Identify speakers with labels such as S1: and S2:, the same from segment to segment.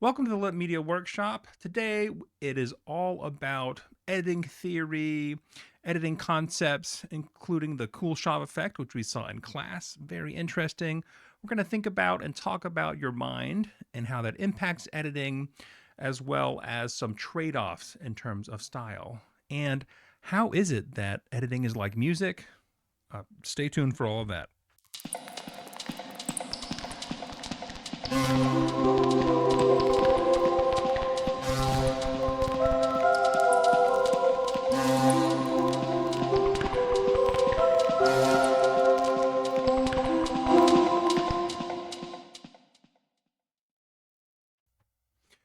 S1: Welcome to the Lit Media Workshop. Today it is all about editing theory, editing concepts, including the cool shot effect, which we saw in class. Very interesting. We're going to think about and talk about your mind and how that impacts editing, as well as some trade offs in terms of style. And how is it that editing is like music? Stay tuned for all of that.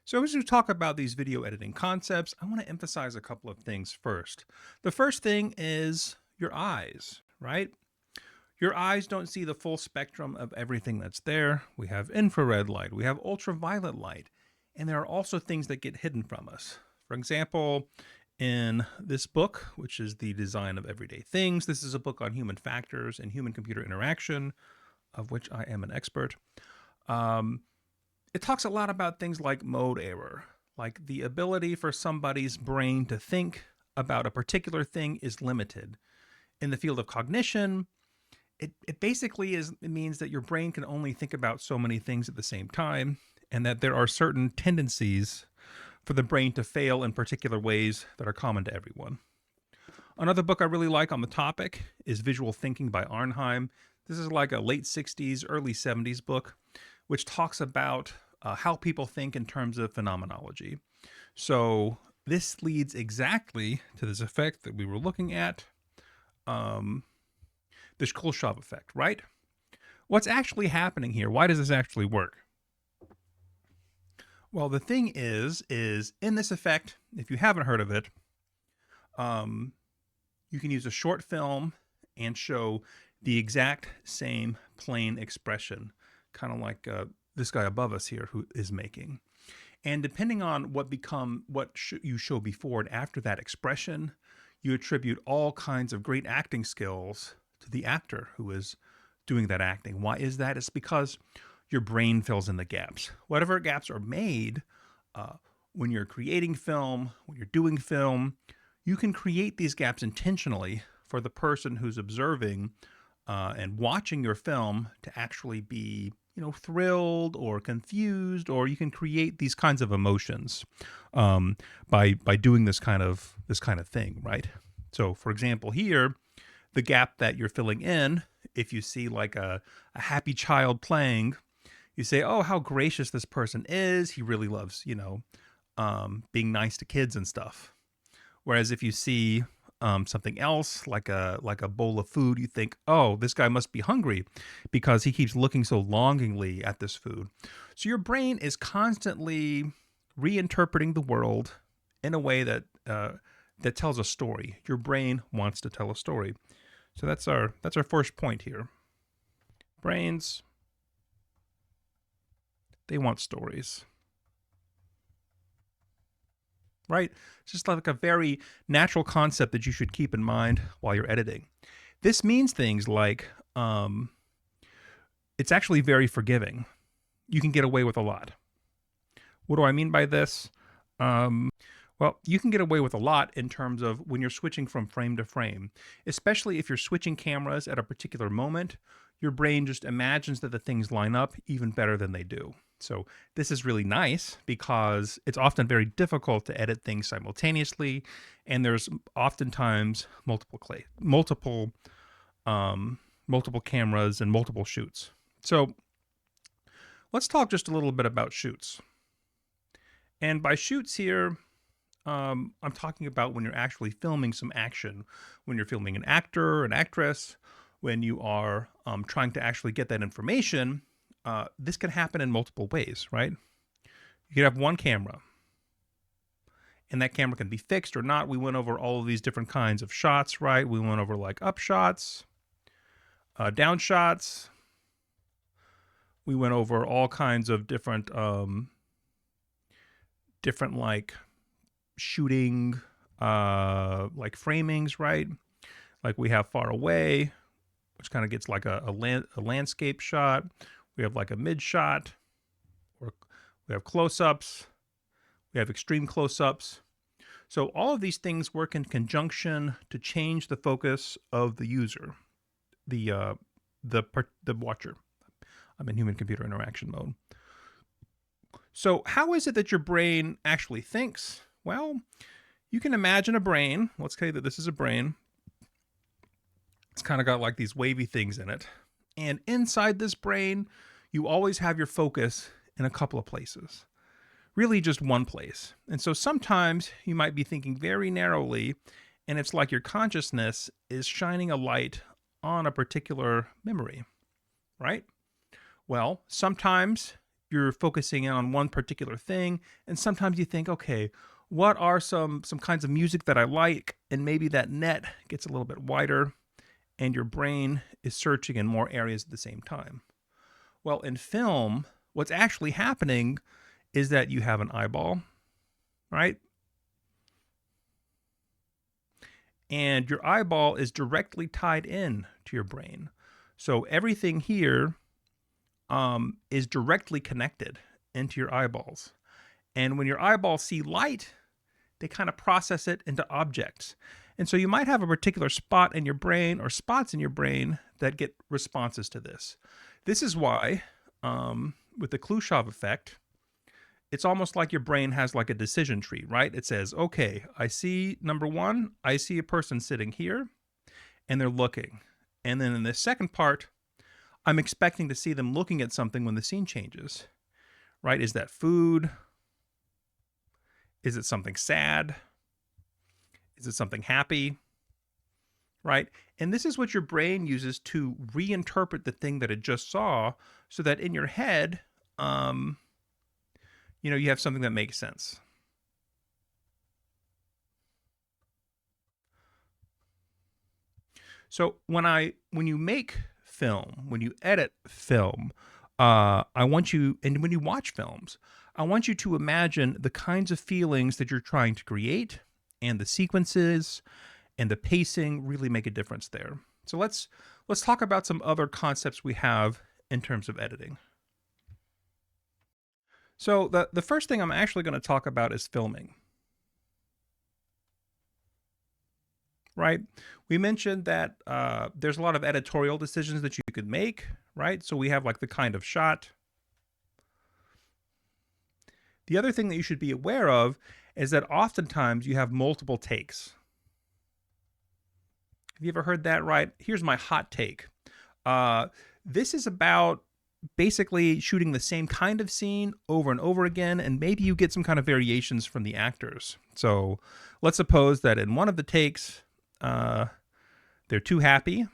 S1: So, as we talk about these video editing concepts, I want to emphasize a couple of things first. The first thing is your eyes, right? Your eyes don't see the full spectrum of everything that's there. We have infrared light, we have ultraviolet light, and there are also things that get hidden from us. For example, in this book, which is The Design of Everyday Things, this is a book on human factors and human computer interaction, of which I am an expert. Um, it talks a lot about things like mode error, like the ability for somebody's brain to think about a particular thing is limited. In the field of cognition, it basically it means that your brain can only think about so many things at the same time, and that there are certain tendencies for the brain to fail in particular ways that are common to everyone. Another book I really like on the topic is Visual Thinking by Arnheim. This is like a late 60s, early 70s book, which talks about how people think in terms of phenomenology. So this leads exactly to this effect that we were looking at, um, this Kuleshov effect, right? What's actually happening here? Why does this actually work? Well, the thing is in this effect, if you haven't heard of it, um, you can use a short film and show the exact same plain expression, kind of like this guy above us here who is making. And depending on you show before and after that expression, you attribute all kinds of great acting skills to the actor who is doing that acting. Why is that? It's because your brain fills in the gaps. Whatever gaps are made uh, when you're creating film, when you're doing film, you can create these gaps intentionally for the person who's observing and watching your film to actually be, thrilled or confused, or you can create these kinds of emotions by doing this kind of thing, right? So, for example, here, the gap that you're filling in, if you see like a happy child playing, you say, "Oh, how gracious this person is! He really loves, being nice to kids and stuff." Whereas if you see something else like a bowl of food, you think, "Oh, this guy must be hungry because he keeps looking so longingly at this food." So your brain is constantly reinterpreting the world in a way that tells a story. Your brain wants to tell a story. So that's our first point here. Brains, they want stories. Right? It's just like a very natural concept that you should keep in mind while you're editing. This means things like it's actually very forgiving. You can get away with a lot. What do I mean by this? Um, well, you can get away with a lot in terms of when you're switching from frame to frame, especially if you're switching cameras at a particular moment. Your brain just imagines that the things line up even better than they do. So this is really nice because it's often very difficult to edit things simultaneously, and there's oftentimes multiple cameras and multiple shoots. So let's talk just a little bit about shoots. And by shoots here, I'm talking about when you're actually filming some action, when you're filming an actor, an actress, when you are trying to actually get that information. This can happen in multiple ways, right? You could have one camera, and that camera can be fixed or not. We went over all of these different kinds of shots, right? We went over like up shots, down shots. We went over all kinds of different like shooting like framings, right? Like we have far away, which kind of gets like a landscape shot. We have like a mid shot, or we have close-ups, we have extreme close-ups. So all of these things work in conjunction to change the focus of the user, the watcher. I'm in human-computer interaction mode. So how is it that your brain actually thinks? Well, you can imagine a brain. Let's say that this is a brain. It's kind of got like these wavy things in it. And inside this brain, you always have your focus in a couple of places. Really just one place. And so sometimes you might be thinking very narrowly, and it's like your consciousness is shining a light on a particular memory, right? Well, sometimes you're focusing in on one particular thing, and sometimes you think, okay, what are some kinds of music that I like? And maybe that net gets a little bit wider, and your brain is searching in more areas at the same time. Well, in film, what's actually happening is that you have an eyeball, right? And your eyeball is directly tied in to your brain. So everything here is directly connected into your eyeballs. And when your eyeballs see light, they kind of process it into objects. And so you might have a particular spot in your brain or spots in your brain that get responses to this. This is why, with the Khrushchev effect, it's almost like your brain has like a decision tree, right? It says, okay, I see number one, I see a person sitting here and they're looking. And then in the second part, I'm expecting to see them looking at something when the scene changes, right? Is that food? Is it something sad? Is it something happy? Right? And this is what your brain uses to reinterpret the thing that it just saw so that in your head, you have something that makes sense. So when you make film, when you edit film, and when you watch films, I want you to imagine the kinds of feelings that you're trying to create, and the sequences and the pacing really make a difference there. So let's talk about some other concepts we have in terms of editing. So the first thing I'm actually going to talk about is filming. Right? We mentioned that there's a lot of editorial decisions that you could make, right? So we have like the kind of shot. The other thing that you should be aware of is that oftentimes you have multiple takes. Have you ever heard that, right? Here's my hot take. This is about basically shooting the same kind of scene over and over again, and maybe you get some kind of variations from the actors. So let's suppose that in one of the takes, they're too happy.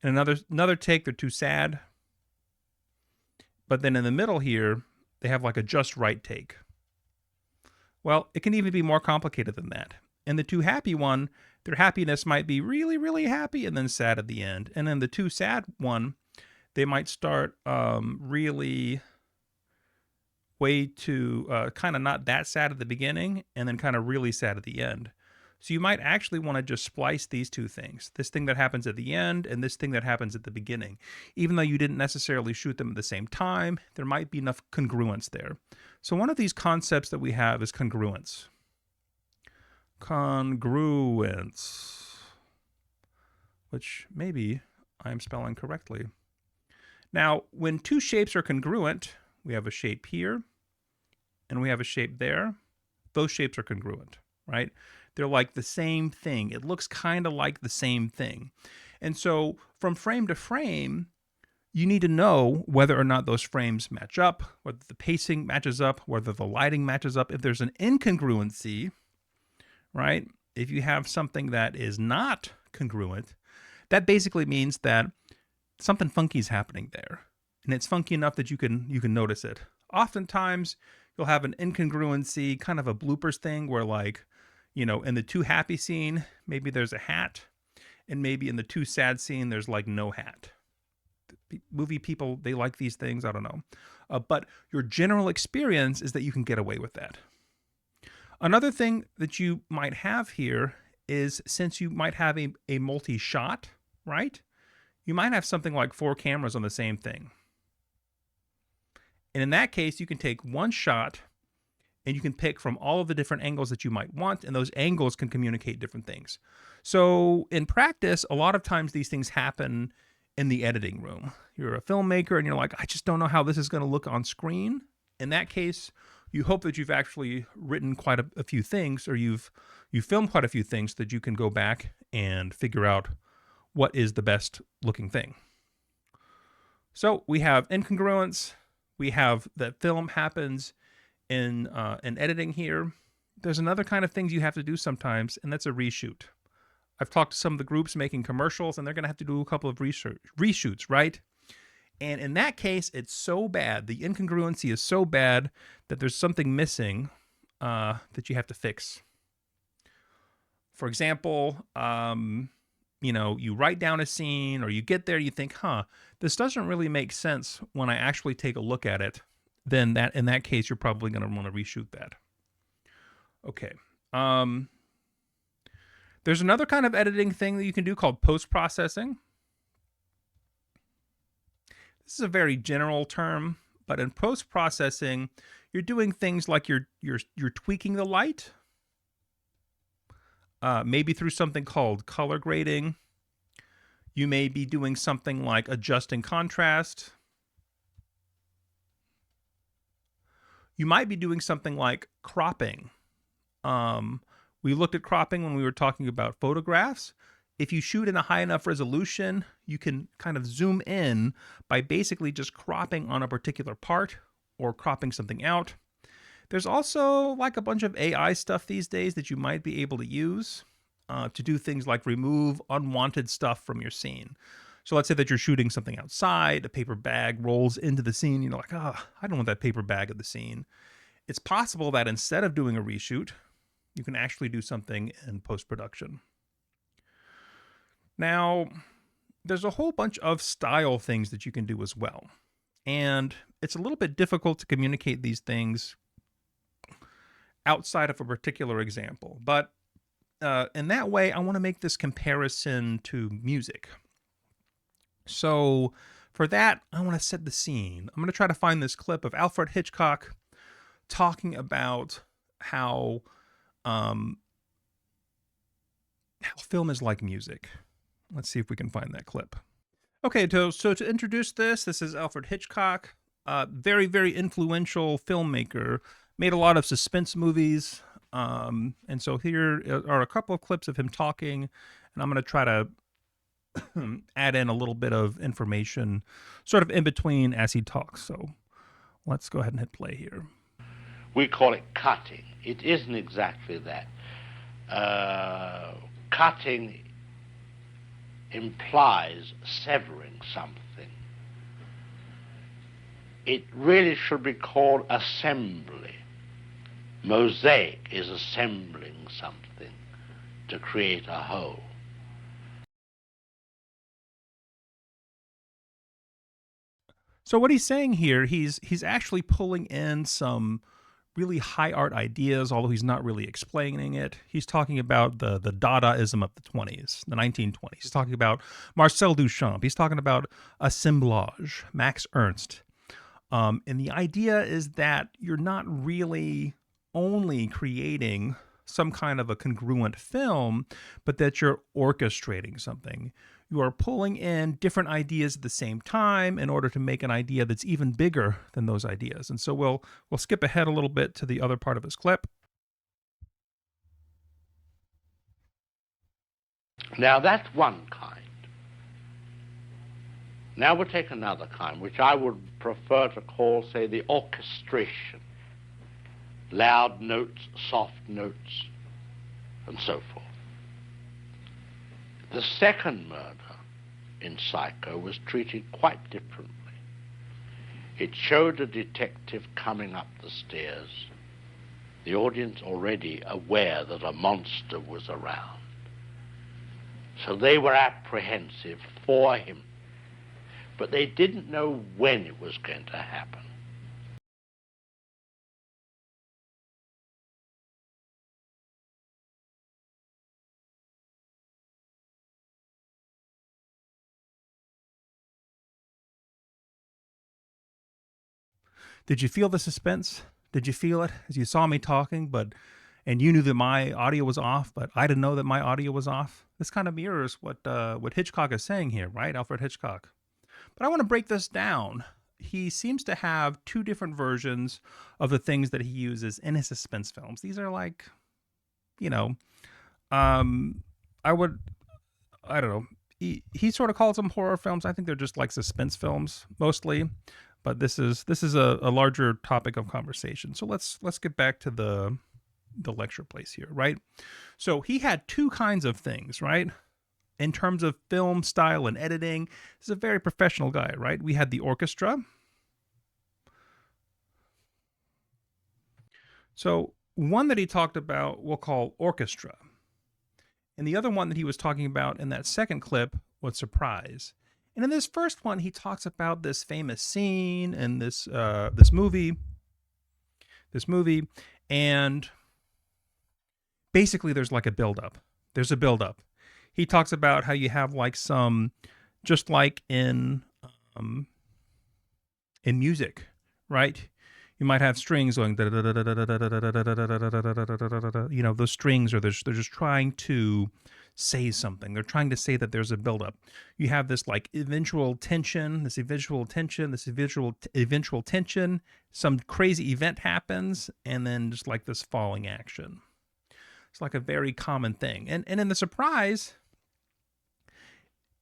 S1: In another take, they're too sad. But then in the middle here, they have like a just right take. Well, it can even be more complicated than that. In the too happy one, their happiness might be really, really happy and then sad at the end. And then the too sad one, they might start really way too kind of not that sad at the beginning and then kind of really sad at the end. So you might actually want to just splice these two things, this thing that happens at the end and this thing that happens at the beginning. Even though you didn't necessarily shoot them at the same time, there might be enough congruence there. So one of these concepts that we have is congruence. Congruence, which maybe I'm spelling correctly. Now, when two shapes are congruent, we have a shape here and we have a shape there. Those shapes are congruent, right? They're like the same thing. It looks kind of like the same thing. And so from frame to frame, you need to know whether or not those frames match up, whether the pacing matches up, whether the lighting matches up. If there's an incongruency, right? If you have something that is not congruent, that basically means that something funky is happening there. And it's funky enough that you can notice it. Oftentimes, you'll have an incongruency, kind of a bloopers thing where like, in the too happy scene, maybe there's a hat, and maybe in the too sad scene, there's like no hat. Movie people, they like these things, I don't know. But your general experience is that you can get away with that. Another thing that you might have here is, since you might have a multi-shot, right? You might have something like 4 cameras on the same thing. And in that case, you can take one shot and you can pick from all of the different angles that you might want, and those angles can communicate different things. So in practice, a lot of times these things happen in the editing room. You're a filmmaker and you're like, I just don't know how this is going to look on screen. In that case, you hope that you've actually written quite a few things, or you've filmed quite a few things, that you can go back and figure out what is the best looking thing. So we have incongruence. We have that film happens in editing here. There's another kind of things you have to do sometimes, and that's a reshoot. I've talked to some of the groups making commercials, and they're going to have to do a couple of reshoots, right? And in that case, it's so bad. The incongruency is so bad that there's something missing that you have to fix. For example, you write down a scene, or you get there, you think, this doesn't really make sense when I actually take a look at it. Then in that case, you're probably going to want to reshoot that. Okay. There's another kind of editing thing that you can do called post-processing. This is a very general term, but in post-processing, you're doing things like you're tweaking the light, maybe through something called color grading. You may be doing something like adjusting contrast. You might be doing something like cropping. We looked at cropping when we were talking about photographs. If you shoot in a high enough resolution, you can kind of zoom in by basically just cropping on a particular part or cropping something out. There's also like a bunch of AI stuff these days that you might be able to use to do things like remove unwanted stuff from your scene. So let's say that you're shooting something outside, a paper bag rolls into the scene, you're like, I don't want that paper bag in the scene. It's possible that instead of doing a reshoot, you can actually do something in post-production. Now, there's a whole bunch of style things that you can do as well. And it's a little bit difficult to communicate these things outside of a particular example. But in that way, I want to make this comparison to music. So for that, I want to set the scene. I'm going to try to find this clip of Alfred Hitchcock talking about how film is like music. Let's see if we can find that clip. Okay, so to introduce this is Alfred Hitchcock, very, very influential filmmaker, made a lot of suspense movies. And so here are a couple of clips of him talking, and I'm going to try to add in a little bit of information sort of in between as he talks. So let's go ahead and hit play here.
S2: We call it cutting. It isn't exactly that. Cutting implies severing something. It really should be called assembly. Mosaic is assembling something to create a whole.
S1: So what he's saying here, he's actually pulling in some really high art ideas, although he's not really explaining it. He's talking about the Dadaism of the 20s, the 1920s. He's talking about Marcel Duchamp. He's talking about assemblage, Max Ernst. And the idea is that you're not really only creating some kind of a congruent film, but that you're orchestrating something. You are pulling in different ideas at the same time in order to make an idea that's even bigger than those ideas. And so we'll skip ahead a little bit to the other part of his clip.
S2: Now that's one kind. Now we'll take another kind, which I would prefer to call, say, the orchestration. Loud notes, soft notes, and so forth. The second murder in Psycho was treated quite differently. It showed a detective coming up the stairs, the audience already aware that a monster was around. So they were apprehensive for him, but they didn't know when it was going to happen.
S1: Did you feel the suspense? Did you feel it as you saw me talking, and you knew that my audio was off, but I didn't know that my audio was off? This kind of mirrors what Hitchcock is saying here, right? Alfred Hitchcock. But I want to break this down. He seems to have two different versions of the things that he uses in his suspense films. These are like, you know, um, I would, I don't know. He sort of calls them horror films. I think they're just like suspense films mostly. But this is a larger topic of conversation. So let's get back to the lecture place here, right? So he had two kinds of things, right? In terms of film style and editing, he's a very professional guy, right? We had the orchestra. So one that he talked about we'll call orchestra. And the other one that he was talking about in that second clip was surprise. And in this first one, he talks about this famous scene in this movie, and basically there's like a buildup. There's a buildup. He talks about how you have like some, just like um, in music, right? You might have strings going, you know, those strings are they're just trying to say something. They're trying to say that there's a buildup. You have this like eventual tension, eventual tension. Some crazy event happens, and then just like this falling action. It's like a very common thing. And in the surprise,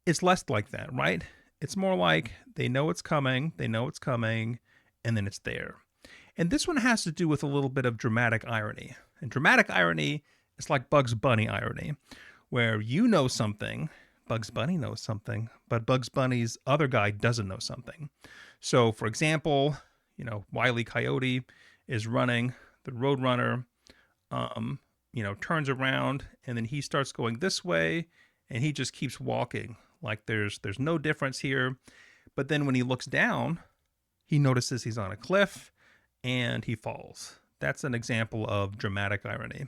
S1: it's less like that, right? It's more like they know it's coming, and then it's there. And this one has to do with a little bit of dramatic irony. And dramatic irony is like Bugs Bunny irony, where you know something, Bugs Bunny knows something, but Bugs Bunny's other guy doesn't know something. So, for example, you know, Wile E. Coyote is running, the Roadrunner, turns around, and then he starts going this way, and he just keeps walking like there's no difference here. But then when he looks down, he notices he's on a cliff and he falls. That's an example of dramatic irony.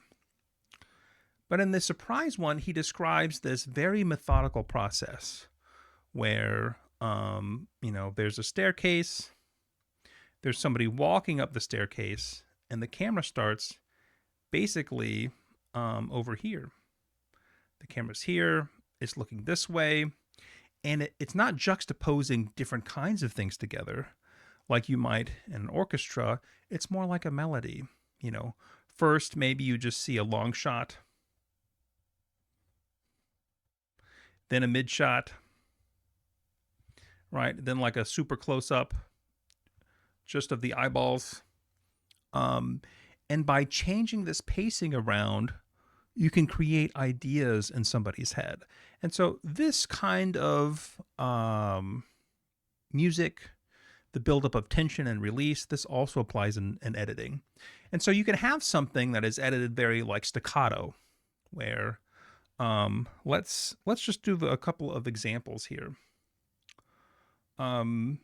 S1: But in the surprise one, he describes this very methodical process where, there's a staircase, there's somebody walking up the staircase, and the camera starts basically over here. The camera's here, it's looking this way, and it's not juxtaposing different kinds of things together like you might in an orchestra. It's more like a melody. First maybe you just see a long shot, then a mid shot, right? Then like a super close up just of the eyeballs. And by changing this pacing around, you can create ideas in somebody's head. And so this kind of music, the buildup of tension and release, this also applies in editing. And so you can have something that is edited very like staccato, where let's just do a couple of examples here. Let's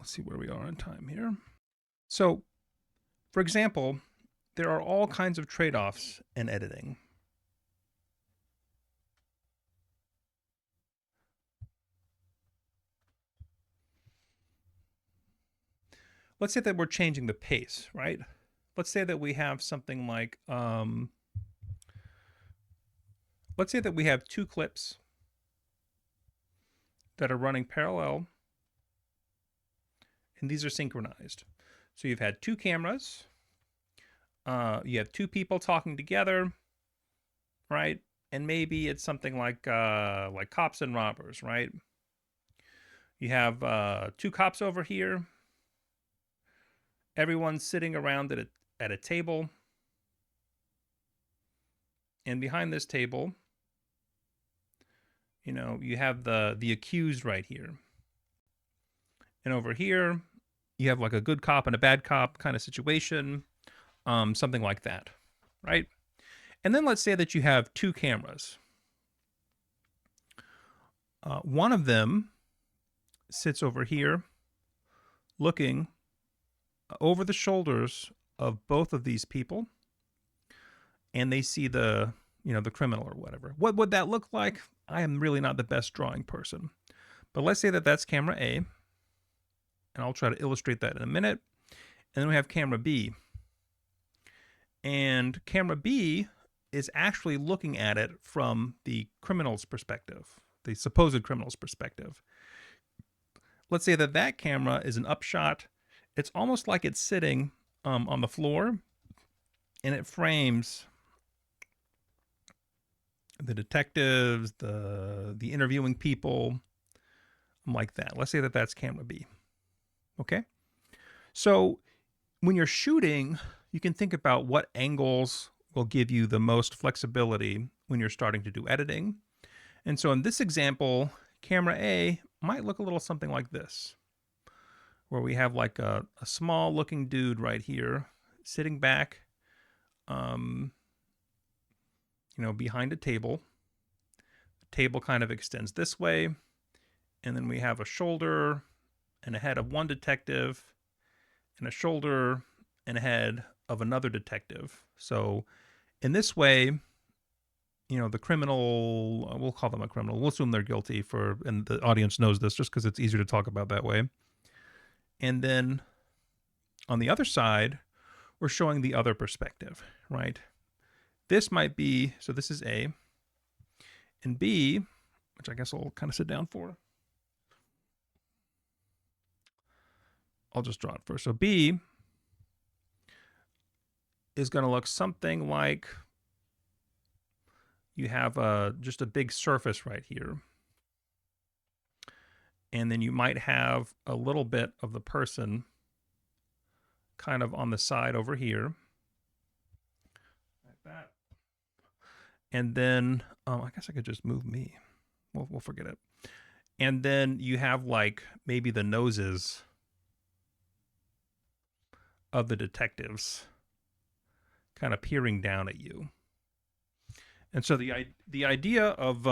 S1: see where we are on time here. So, for example, there are all kinds of trade-offs in editing. Let's say that we're changing the pace, right? Let's say that we have something like, let's say that we have two clips that are running parallel, and these are synchronized. So you've had two cameras, you have two people talking together, right? And maybe it's something like cops and robbers, right? You have two cops over here. Everyone's sitting around at a table. And behind this table, you have the accused right here. And over here, you have like a good cop and a bad cop kind of situation, something like that, right? And then let's say that you have two cameras. One of them sits over here looking over the shoulders of both of these people, and they see the criminal or whatever. What would that look like? I am really not the best drawing person. But let's say that that's camera A. And I'll try to illustrate that in a minute. And then we have camera B. And camera B is actually looking at it from the criminal's perspective, the supposed criminal's perspective. Let's say that that camera is an upshot. It's almost like it's sitting on the floor, and it frames the detectives, the interviewing people, like that. Let's say that that's camera B. Okay? So when you're shooting, you can think about what angles will give you the most flexibility when you're starting to do editing. And so in this example, camera A might look a little something like this, where we have like a small looking dude right here sitting back, behind a table. The table kind of extends this way, and then we have a shoulder and a head of one detective and a shoulder and a head of another detective. So in this way, the criminal, we'll call them a criminal. We'll assume they're guilty and the audience knows this just because it's easier to talk about that way. And then on the other side, we're showing the other perspective, right? This might be, so this is A, and B, which I guess I'll kind of sit down for. I'll just draw it first. So B is going to look something like you have just a big surface right here. And then you might have a little bit of the person kind of on the side over here. Like that. And then, I guess I could just move me. We'll forget it. And then you have like maybe the noses of the detectives kind of peering down at you. And so the idea of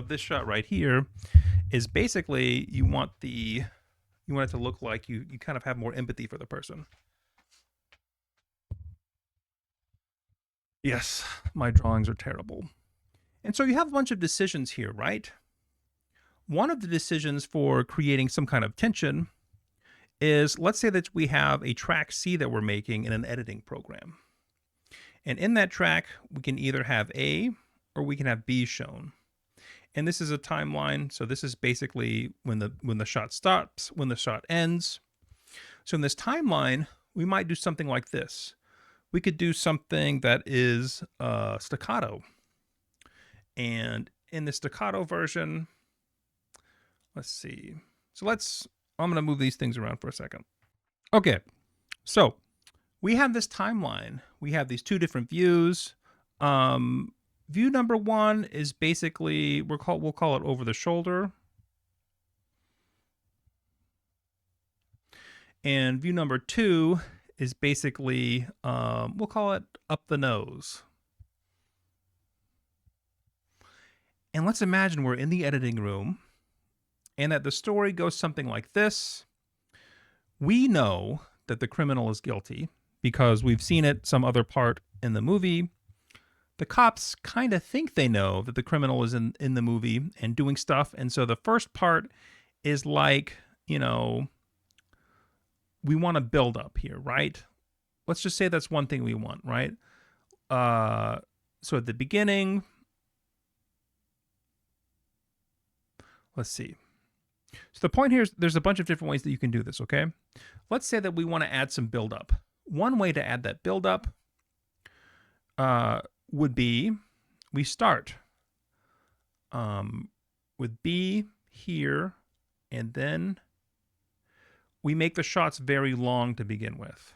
S1: this shot right here is basically you want it to look like you kind of have more empathy for the person. Yes, my drawings are terrible. And so you have a bunch of decisions here, right? One of the decisions for creating some kind of tension is, let's say that we have a track C that we're making in an editing program. And in that track, we can either have A or we can have B shown. And this is a timeline. So this is basically when the shot stops, when the shot ends. So in this timeline, we might do something like this. We could do something that is staccato. And in the staccato version, let's see. So I'm going to move these things around for a second. Okay. So we have this timeline. We have these two different views. View number one is basically, we'll call it over the shoulder. And view number two is basically, we'll call it up the nose. And let's imagine we're in the editing room and that the story goes something like this. We know that the criminal is guilty because we've seen it some other part in the movie. The cops kind of think they know that the criminal is in the movie and doing stuff. And so the first part is like, we want to build up here, right? Let's just say that's one thing we want, right? So at the beginning, let's see. So the point here is there's a bunch of different ways that you can do this, okay? Let's say that we want to add some buildup. One way to add that buildup would be we start with B here, and then we make the shots very long to begin with.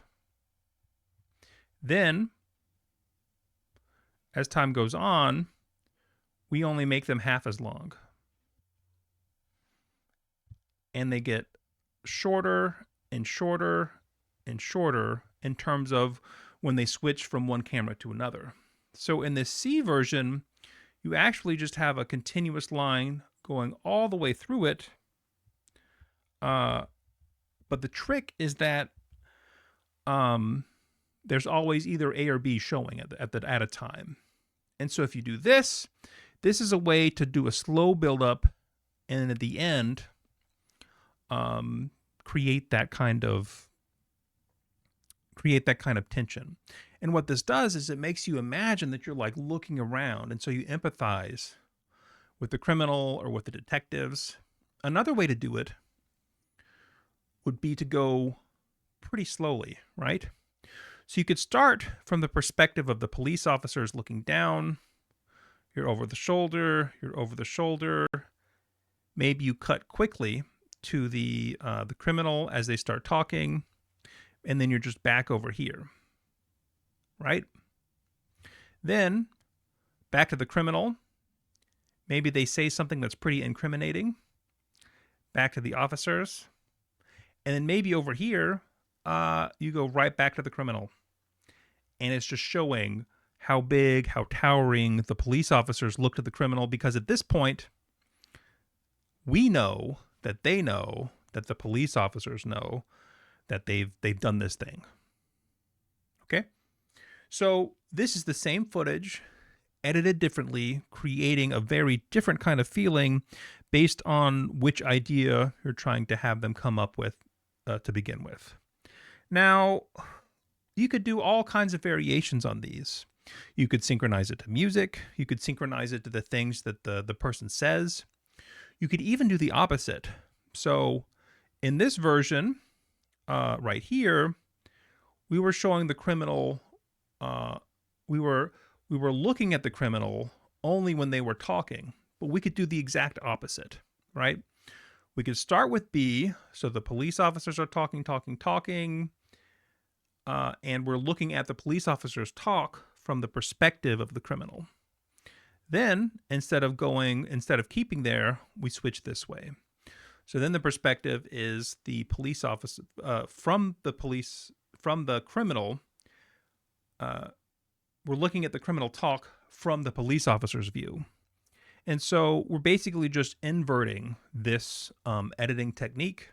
S1: Then, as time goes on, we only make them half as long. And they get shorter and shorter and shorter in terms of when they switch from one camera to another. So in this C version, you actually just have a continuous line going all the way through it. But the trick is that there's always either A or B showing at a time. And so if you do this is a way to do a slow buildup, and at the end, create that kind of tension. And what this does is it makes you imagine that you're like looking around, and so you empathize with the criminal or with the detectives. Another way to do it would be to go pretty slowly, right? So you could start from the perspective of the police officers looking down. You're over the shoulder, Maybe you cut quickly to the criminal as they start talking, and then you're just back over here, right? Then back to the criminal. Maybe they say something that's pretty incriminating. Back to the officers. And then maybe over here, you go right back to the criminal. And it's just showing how big, how towering the police officers look to the criminal, because at this point, we know that they know that the police officers know that they've done this thing. Okay? So this is the same footage, edited differently, creating a very different kind of feeling based on which idea you're trying to have them come up with to begin with. Now, you could do all kinds of variations on these. You could synchronize it to music. You could synchronize it to the things that the person says. You could even do the opposite. So in this version, right here, we were showing the criminal, we were looking at the criminal only when they were talking, but we could do the exact opposite, right? We could start with B, so the police officers are talking, and we're looking at the police officers talk from the perspective of the criminal. Then, instead of keeping there, we switch this way. So then the perspective is the police officer from the criminal. We're looking at the criminal talk from the police officer's view. And so we're basically just inverting this editing technique.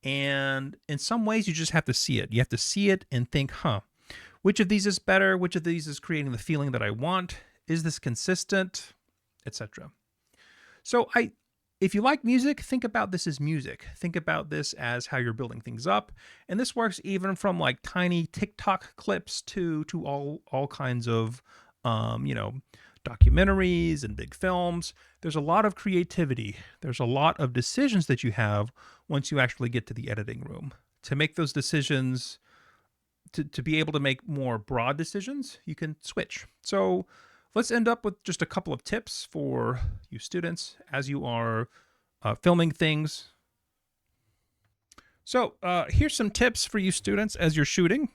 S1: And in some ways, you just have to see it. You have to see it and think, which of these is better? Which of these is creating the feeling that I want? Is this consistent? Etc. So if you like music, think about this as music. Think about this as how you're building things up. And this works even from like tiny TikTok clips to all kinds of, documentaries and big films. There's a lot of creativity. There's a lot of decisions that you have once you actually get to the editing room. To make those decisions, to be able to make more broad decisions, you can switch. So let's end up with just a couple of tips for you students as you are filming things. So here's some tips for you students as you're shooting.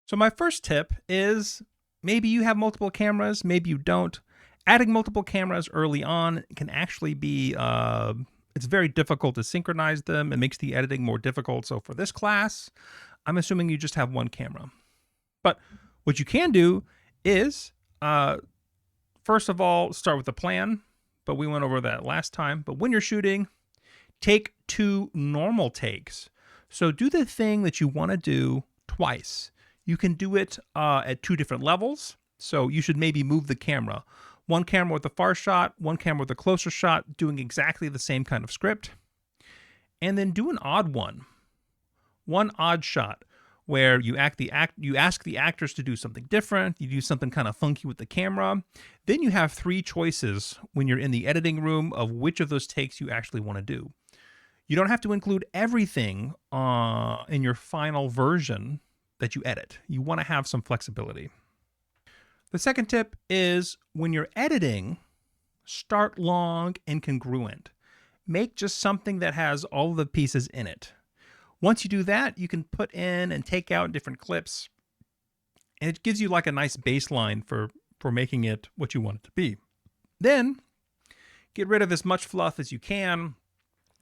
S1: So my first tip is maybe you have multiple cameras, maybe you don't. Adding multiple cameras early on can actually be, it's very difficult to synchronize them. It makes the editing more difficult. So for this class, I'm assuming you just have one camera. But what you can do is, first of all, start with a plan. But we went over that last time. But when you're shooting, take 2 normal takes. So do the thing that you want to do twice. You can do it at 2 different levels. So you should maybe move the camera. One camera with a far shot, one camera with a closer shot, doing exactly the same kind of script. And then do an odd one. One odd shot where you ask the actors to do something different, you do something kind of funky with the camera. Then you have 3 choices when you're in the editing room of which of those takes you actually want to do. You don't have to include everything in your final version that you edit. You want to have some flexibility. The second tip is when you're editing, start long and congruent. Make just something that has all of the pieces in it. Once you do that, you can put in and take out different clips, and it gives you like a nice baseline for making it what you want it to be. Then get rid of as much fluff as you can,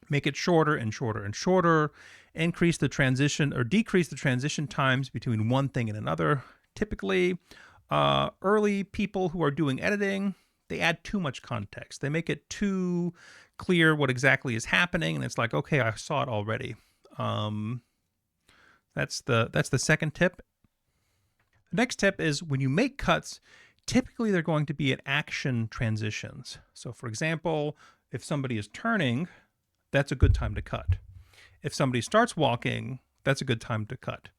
S1: make it shorter and shorter and shorter, increase the transition or decrease the transition times between one thing and another. Typically, early people who are doing editing, they add too much context. They make it too clear what exactly is happening, and it's like, okay, I saw it already. That's the second tip. The next tip is when you make cuts, typically they're going to be at action transitions. So for example, if somebody is turning, that's a good time to cut. If somebody starts walking, that's a good time to cut.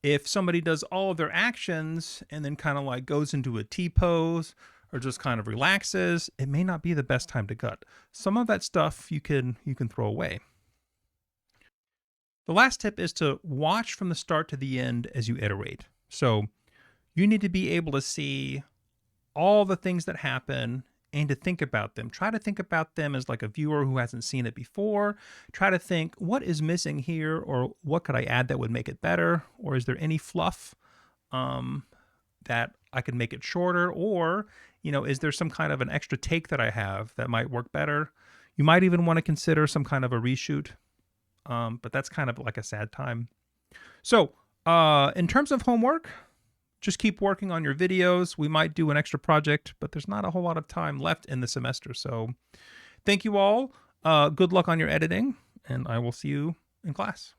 S1: If somebody does all of their actions and then kind of like goes into a T pose or just kind of relaxes, it may not be the best time to cut. Some of that stuff you can throw away. The last tip is to watch from the start to the end as you iterate. So you need to be able to see all the things that happen and to think about them. Try to think about them as like a viewer who hasn't seen it before. Try to think, what is missing here, or what could I add that would make it better? Or is there any fluff that I could make it shorter? Or, is there some kind of an extra take that I have that might work better? You might even want to consider some kind of a reshoot, but that's kind of like a sad time. So in terms of homework, just keep working on your videos. We might do an extra project, but there's not a whole lot of time left in the semester. So thank you all. Good luck on your editing, and I will see you in class.